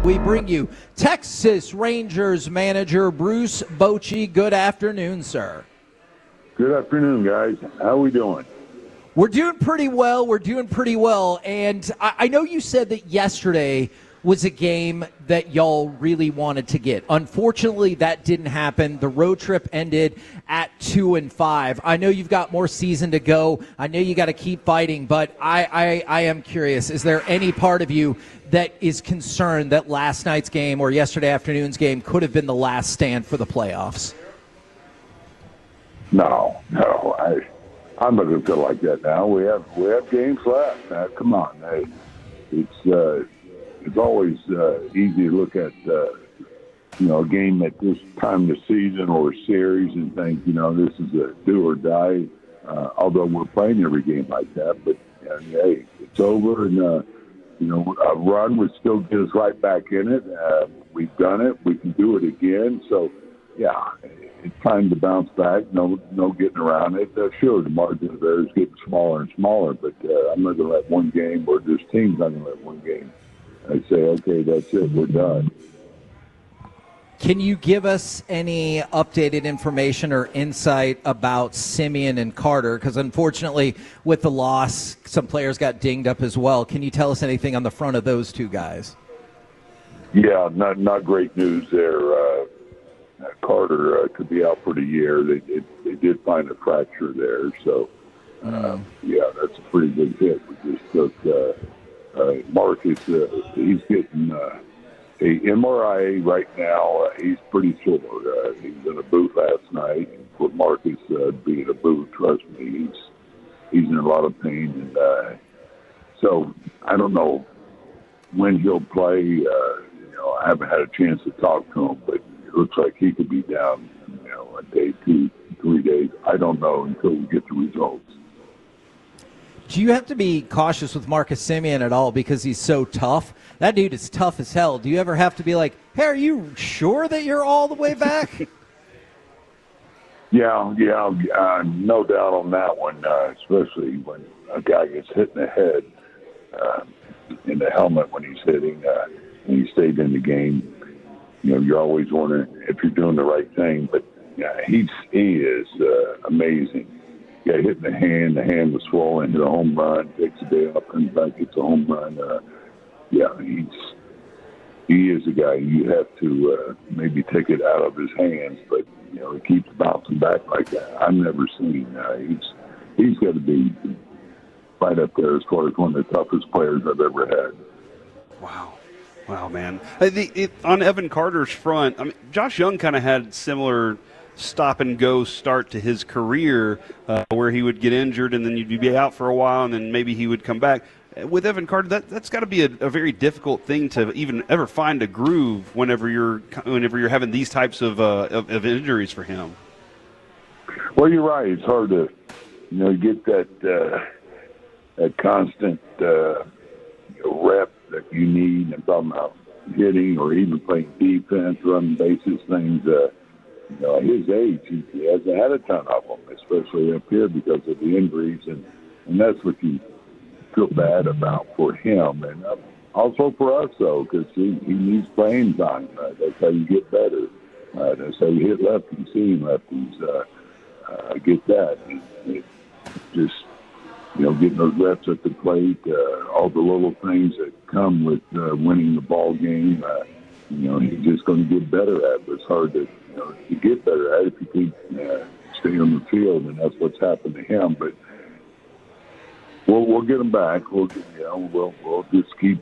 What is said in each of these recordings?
We bring you Texas Rangers manager Bruce Bochy. Good afternoon, sir. Good afternoon, guys. How are we doing? We're doing pretty well. And I know you said that yesterday was a game that y'all really wanted to get. Unfortunately, that didn't happen. The road trip ended at 2-5. I know you've got more season to go. I know you got to keep fighting, but I am curious. Is there any part of you that is concerned that last night's game or yesterday afternoon's game could have been the last stand for the playoffs? No. I'm not going to feel like that now. We have games left. Come on. It's always easy to look at a game at this time of the season or a series and think, this is a do or die. Although we're playing every game like that, but hey, it's over, and a run would still get us right back in it. We've done it. We can do it again. So, yeah, it's time to bounce back. No getting around it. Sure, the margin of error is getting smaller and smaller, but I'm not going to let one game, or this team's not going to let one game. I say, okay, that's it. We're done. Can you give us any updated information or insight about Semien and Carter? Because unfortunately, with the loss, some players got dinged up as well. Can you tell us anything on the front of those two guys? Yeah, not great news there. Carter could be out for the year. They did find a fracture there, so yeah, that's a pretty big hit. We just took Marcus. He's getting a MRI right now. He's pretty sore. He was in a boot last night. For Marcus being in a boot, trust me, he's in a lot of pain, and so I don't know when he'll play. I haven't had a chance to talk to him, but it looks like he could be down, a day, 2, 3 days. I don't know until we get the results. Do you have to be cautious with Marcus Semien at all because he's so tough? That dude is tough as hell. Do you ever have to be like, hey, are you sure that you're all the way back? Yeah, no doubt on that one, especially when a guy gets hit in the head in the helmet when he's hitting, and he stayed in the game. You're always wondering if you're doing the right thing, but he is amazing. Got hit in the hand was swollen, hit a home run, takes a day off, comes back, gets a home run. He is a guy you have to maybe take it out of his hands, but he keeps bouncing back like that. I've never seen. He's got to be right up there as far as one of the toughest players I've ever had. Wow, man. On Evan Carter's front, I mean, Josh Young kind of had similar stop-and-go start to his career where he would get injured and then you'd be out for a while and then maybe he would come back. With Evan Carter, that's got to be a very difficult thing to even ever find a groove whenever you're having these types of injuries for him. Well, you're right. It's hard to get that constant rep that you need. I'm talking about hitting or even playing defense, running bases, things. At his age, he hasn't had a ton of them, especially up here because of the injuries, and that's what you feel bad about for him, and also for us, though, because he needs playing time. That's how you get better. That's how you hit lefties, seeing lefties. Get that. It just, getting those reps at the plate, all the little things that come with winning the ball game, he's just going to get better at it. It's hard to get better at it if you keep staying on the field, and that's what's happened to him. But we'll get him back. We'll just keep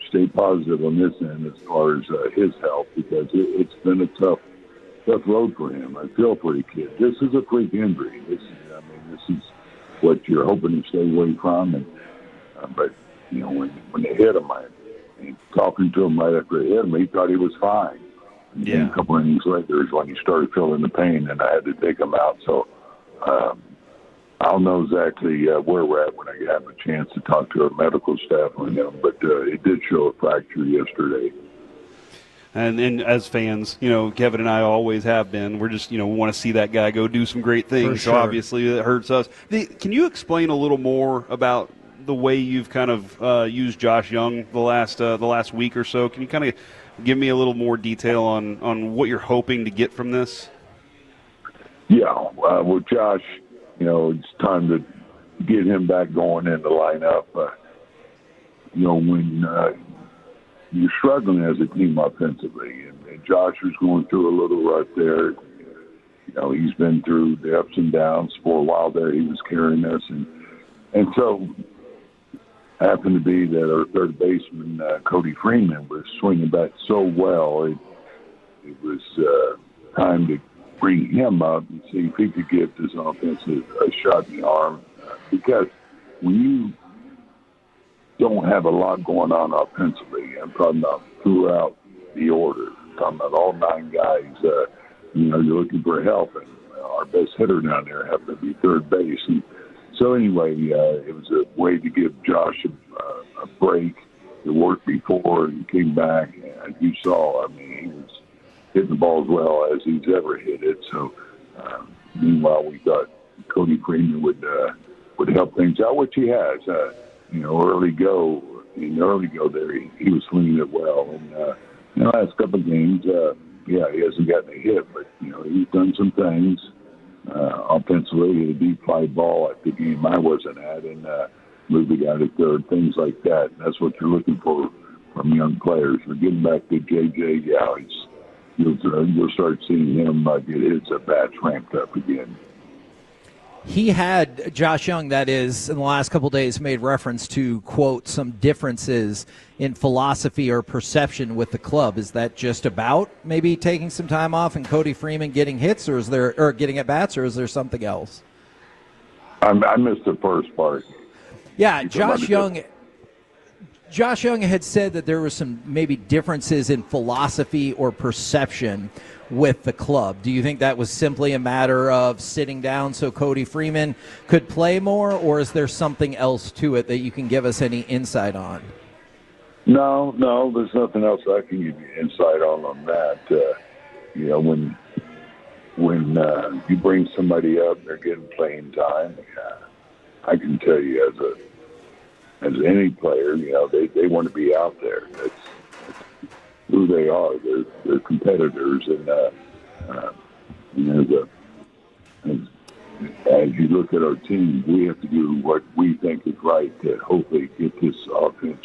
stay positive on this end as far as his health, because it's been a tough road for him. I feel for the kid. This is a freak injury. This is what you're hoping to stay away from. And but when they hit him, talking to him right after they hit him, he thought he was fine. Yeah. A couple innings later is when he started feeling the pain, and I had to take him out. So I'll know exactly where we're at when I have a chance to talk to our medical staff on him. But it did show a fracture yesterday. And as fans, Kevin and I always have been. We're just, we want to see that guy go do some great things. For sure. So obviously that hurts us. Can you explain a little more about the way you've kind of used Josh Young the last week or so. Can you kind of give me a little more detail on what you're hoping to get from this? Yeah, well, Josh, it's time to get him back going in the lineup. When you're struggling as a team offensively, and Josh was going through a little rut there. He's been through the ups and downs for a while there. He was carrying us, and so happened to be that our third baseman, Cody Freeman, was swinging back so well. It was time to bring him up and see if he could give this offense a shot in the arm. Because when you don't have a lot going on offensively, I'm talking about throughout the order, I'm talking about all 9 guys, you're looking for help. And our best hitter down there happened to be third base. And so anyway, it was a way to give Josh a break. It worked before and came back. And you saw, he was hitting the ball as well as he's ever hit it. So meanwhile, we thought Cody Freeman would help things out, which he has. In the early go there, he was swinging it well. And the last couple of games, he hasn't gotten a hit, but he's done some things offensively. He had a deep fly ball at the game I wasn't at, and moved the guy to third, things like that. And that's what you're looking for from young players. We're getting back to JJ. Yeah, you'll start seeing him get his bats ramped up again. He had, Josh Young, that is, in the last couple of days made reference to, quote, some differences in philosophy or perception with the club. Is that just about maybe taking some time off and Cody Freeman getting hits, or getting at bats, or is there something else? I missed the first part. Yeah, Josh Young had said that there were some maybe differences in philosophy or perception with the club. Do you think that was simply a matter of sitting down so Cody Freeman could play more, or is there something else to it that you can give us any insight on? No, there's nothing else I can give you insight on that. When you bring somebody up and they're getting playing time, I can tell you as any player, they want to be out there. That's who they are. They're competitors, and as you look at our team, we have to do what we think is right to hopefully get this offense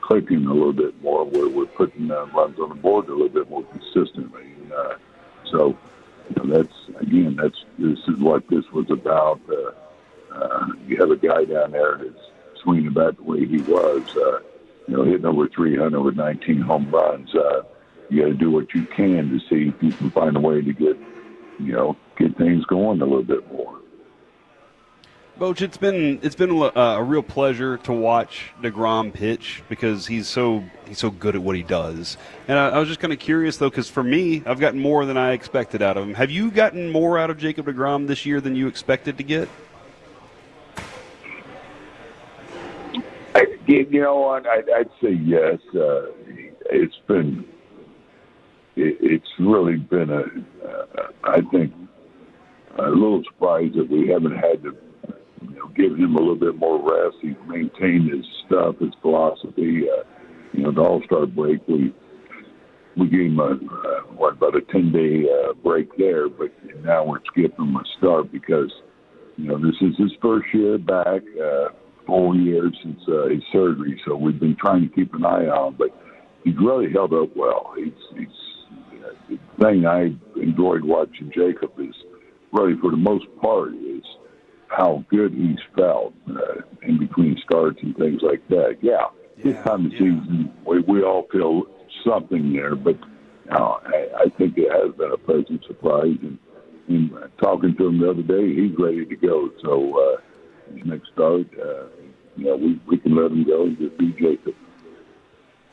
clicking a little bit more, where we're putting runs on the board a little bit more consistently. And, so this is what this was about. You have a guy down there that's swinging back the way he was. Hitting over 300 with 19 home runs. You got to do what you can to see if you can find a way to get things going a little bit more. Boch, it's been a real pleasure to watch DeGrom pitch because he's so good at what he does. And I was just kind of curious though, because for me, I've gotten more than I expected out of him. Have you gotten more out of Jacob DeGrom this year than you expected to get? I'd say yes. It's really been I think a little surprised that we haven't had to give him a little bit more rest. He's maintained his stuff, his philosophy. The All-Star break, we gave him about a 10-day break there, but now we're skipping him a start because this is his first year back. 4 years since his surgery, so we've been trying to keep an eye on him, but he's really held up well. The thing I enjoyed watching Jacob is really, for the most part, is how good he's felt in between starts and things like that. This time of season, we all feel something there, but I think it has been a pleasant surprise, and talking to him the other day, he's ready to go, so his next start, we can let him go and just be Jacob.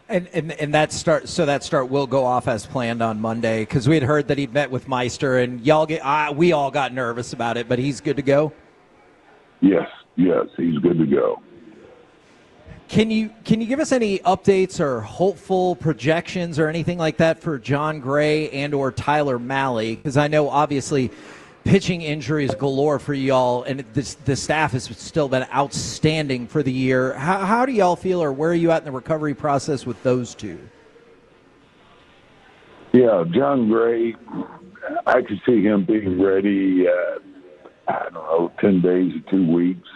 And that start will go off as planned on Monday, because we had heard that he'd met with Meister, and we all got nervous about it, but he's good to go. Yes, he's good to go. Can you give us any updates or hopeful projections or anything like that for John Gray and or Tyler Malley? Because I know obviously pitching injuries galore for y'all, and the staff has still been outstanding for the year. How do y'all feel, or where are you at in the recovery process with those two? Yeah, John Gray, I could see him being ready, I don't know, 10 days or 2 weeks.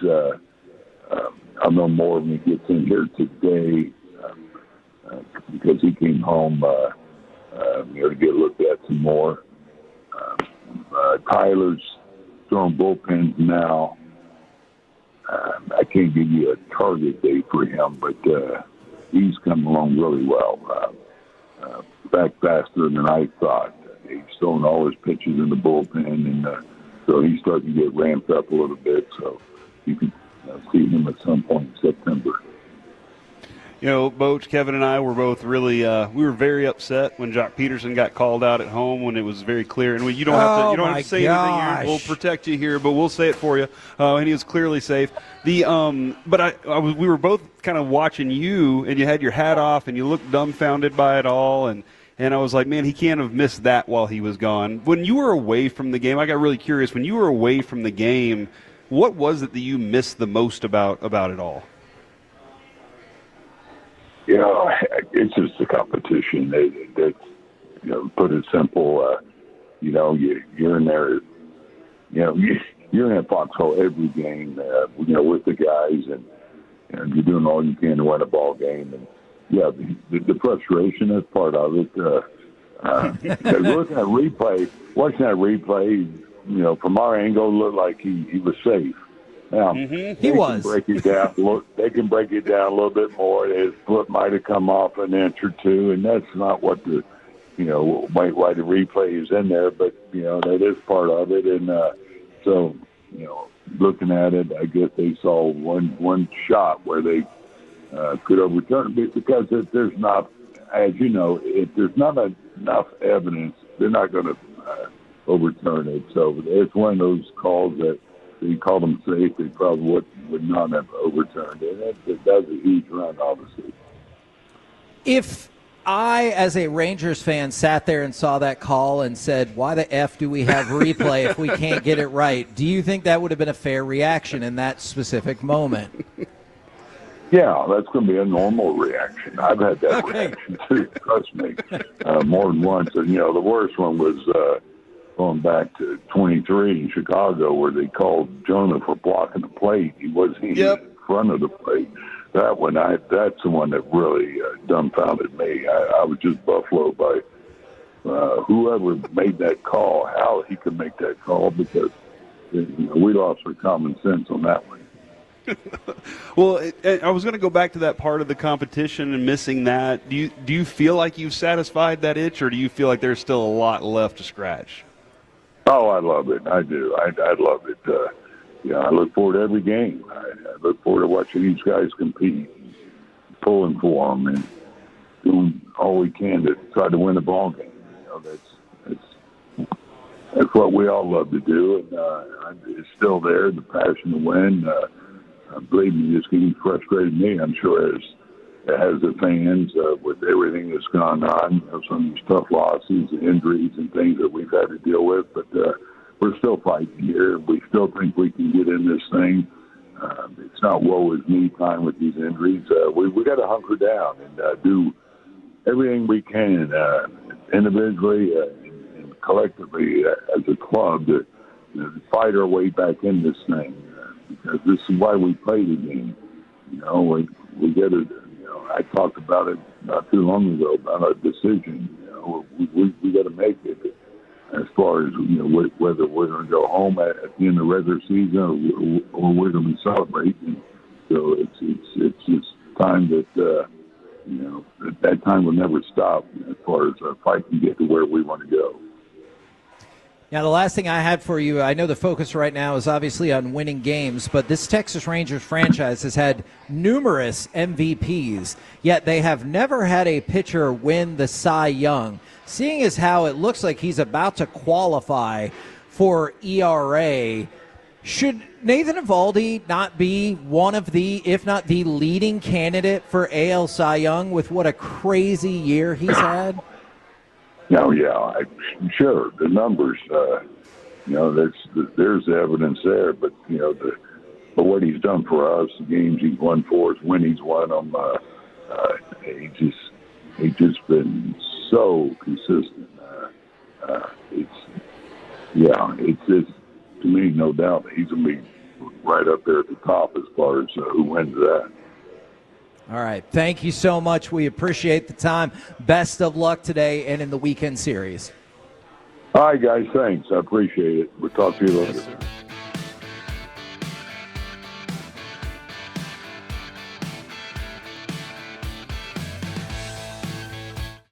I'll know more when he gets in here today because he came home to get looked at some more. Tyler's throwing bullpens now. I can't give you a target date for him, but he's come along really well. Back faster than I thought. He's throwing all his pitches in the bullpen, and so he's starting to get ramped up a little bit. So you can see him at some point in September. You know, Boch, Kevin and I were both really we were very upset when Jock Peterson got called out at home when it was very clear. And you don't have to say anything here. We'll protect you here, but we'll say it for you. And he was clearly safe. We were both kind of watching you, and you had your hat off, and you looked dumbfounded by it all, and I was like, man, he can't have missed that while he was gone. When you were away from the game, I got really curious. When you were away from the game, what was it that you missed the most about it all? You know, it's just a competition. Put it simple, you're in there, you're in a foxhole every game, with the guys, and you're doing all you can to win a ball game. And, yeah, the frustration is part of it. Watching that replay, from our angle, looked like he was safe. Now, he was. They can break it down a little bit more. His foot might have come off an inch or two, and that's not what why the replay is in there. But that is part of it, and so looking at it, I guess they saw one shot where they could overturn it, because if there's not, as you know, if there's not enough evidence, they're not going to overturn it. So it's one of those calls that. They called them safe, they probably would not have overturned it. That's a huge run, obviously. If I, as a Rangers fan, sat there and saw that call and said, why the F do we have replay if we can't get it right, do you think that would have been a fair reaction in that specific moment? Yeah, that's going to be a normal reaction. I've had that reaction, too, trust me, more than once. And, the worst one was going back to 23 in Chicago, where they called Jonah for blocking the plate. He wasn't even in front of the plate. That one, that's the one that really dumbfounded me. I was just buffaloed by whoever made that call, how he could make that call, because we lost our common sense on that one. Well, I was going to go back to that part of the competition and missing that. Do you feel like you've satisfied that itch, or do you feel like there's still a lot left to scratch? Oh, I love it. I do. I love it. I look forward to every game. I look forward to watching these guys compete, pulling for them, and doing all we can to try to win a ball game. That's what we all love to do, and it's still there, the passion to win. Believe me, it's getting frustrated me. I'm sure it has the fans with everything that's gone on, some of these tough losses and injuries and things that we've had to deal with. But we're still fighting here. We still think we can get in this thing. It's not woe is me time with these injuries. We got to hunker down and do everything we can individually and collectively as a club to fight our way back in this thing, because this is why we play the game. We get it. I talked about it not too long ago about our decision. We got to make it as far as whether we're going to go home at the end of the regular season or we're going to be celebrating. So it's just time that that time will never stop as far as our fight can get to where we want to go. Now, the last thing I had for you, I know the focus right now is obviously on winning games, but this Texas Rangers franchise has had numerous MVPs, yet they have never had a pitcher win the Cy Young. Seeing as how it looks like he's about to qualify for ERA, should Nathan Eovaldi not be one of the, if not the leading candidate for AL Cy Young with what a crazy year he's had? No, yeah, sure. The numbers there's evidence there, but but what he's done for us, the games he's won for us, when he's won them, he's just been so consistent. It's just, to me, no doubt that he's going to be right up there at the top as far as who wins that. All right. Thank you so much. We appreciate the time. Best of luck today and in the weekend series. All right, guys. Thanks. I appreciate it. We'll talk to you later. Yes, sir.